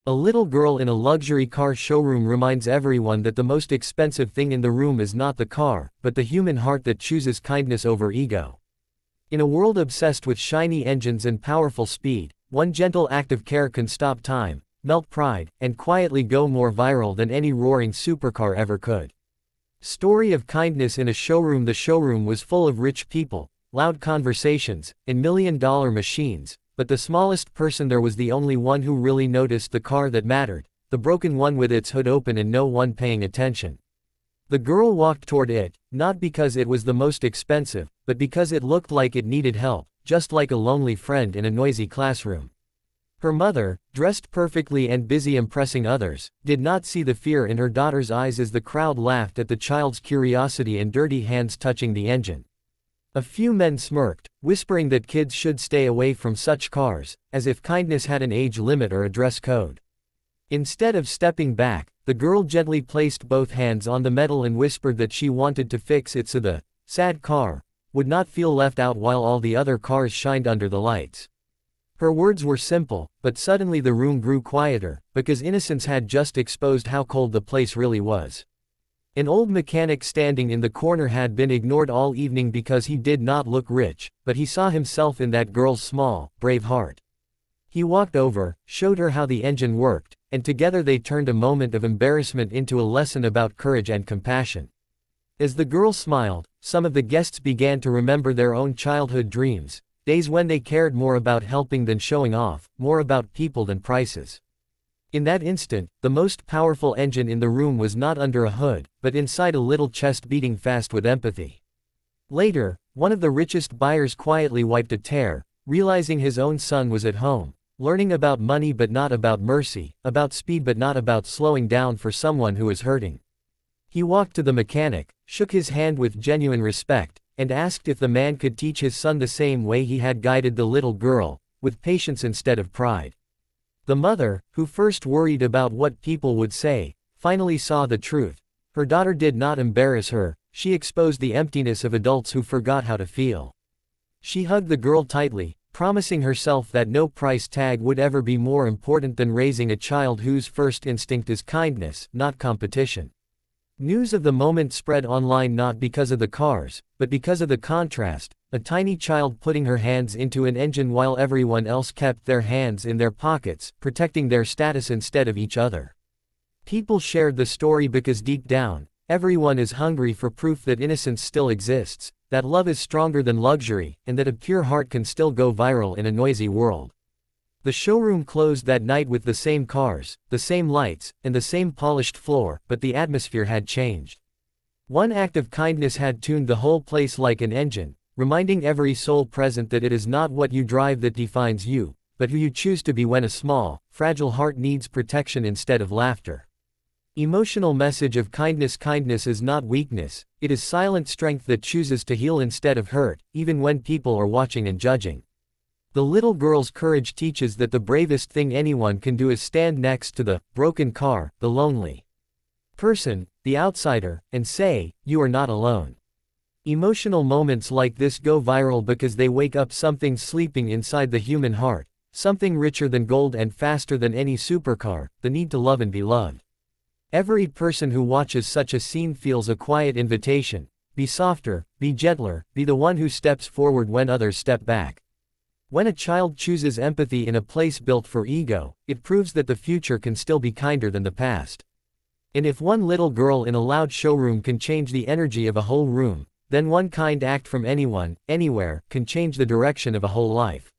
A little girl in a luxury car showroom reminds everyone that the most expensive thing in the room is not the car, but the human heart that chooses kindness over ego. In a world obsessed with shiny engines and powerful speed, one gentle act of care can stop time, melt pride, and quietly go more viral than any roaring supercar ever could. Story of kindness in a showroom. The showroom was full of rich people, loud conversations, and million-dollar machines. But the smallest person there was the only one who really noticed the car that mattered, the broken one with its hood open and no one paying attention. The girl walked toward it, not because it was the most expensive, but because it looked like it needed help, just like a lonely friend in a noisy classroom. Her mother, dressed perfectly and busy impressing others, did not see the fear in her daughter's eyes as the crowd laughed at the child's curiosity and dirty hands touching the engine. A few men smirked, whispering that kids should stay away from such cars, as if kindness had an age limit or a dress code. Instead of stepping back, the girl gently placed both hands on the metal and whispered that she wanted to fix it so the sad car would not feel left out while all the other cars shined under the lights. Her words were simple, but suddenly the room grew quieter, because innocence had just exposed how cold the place really was. An old mechanic standing in the corner had been ignored all evening because he did not look rich, but he saw himself in that girl's small, brave heart. He walked over, showed her how the engine worked, and together they turned a moment of embarrassment into a lesson about courage and compassion. As the girl smiled, some of the guests began to remember their own childhood dreams, days when they cared more about helping than showing off, more about people than prices. In that instant, the most powerful engine in the room was not under a hood, but inside a little chest beating fast with empathy. Later, one of the richest buyers quietly wiped a tear, realizing his own son was at home, learning about money but not about mercy, about speed but not about slowing down for someone who is hurting. He walked to the mechanic, shook his hand with genuine respect, and asked if the man could teach his son the same way he had guided the little girl, with patience instead of pride. The mother, who first worried about what people would say, finally saw the truth. Her daughter did not embarrass her, she exposed the emptiness of adults who forgot how to feel. She hugged the girl tightly, promising herself that no price tag would ever be more important than raising a child whose first instinct is kindness, not competition. News of the moment spread online not because of the cars, but because of the contrast, a tiny child putting her hands into an engine while everyone else kept their hands in their pockets, protecting their status instead of each other. People shared the story because deep down, everyone is hungry for proof that innocence still exists, that love is stronger than luxury, and that a pure heart can still go viral in a noisy world. The showroom closed that night with the same cars, the same lights, and the same polished floor, but the atmosphere had changed. One act of kindness had tuned the whole place like an engine, reminding every soul present that it is not what you drive that defines you, but who you choose to be when a small, fragile heart needs protection instead of laughter. Emotional message of kindness. Kindness is not weakness, it is silent strength that chooses to heal instead of hurt, even when people are watching and judging. The little girl's courage teaches that the bravest thing anyone can do is stand next to the broken car, the lonely person, the outsider, and say, "You are not alone." Emotional moments like this go viral because they wake up something sleeping inside the human heart, something richer than gold and faster than any supercar, the need to love and be loved. Every person who watches such a scene feels a quiet invitation: be softer, be gentler, be the one who steps forward when others step back. When a child chooses empathy in a place built for ego, it proves that the future can still be kinder than the past. And if one little girl in a loud showroom can change the energy of a whole room, then one kind act from anyone, anywhere, can change the direction of a whole life.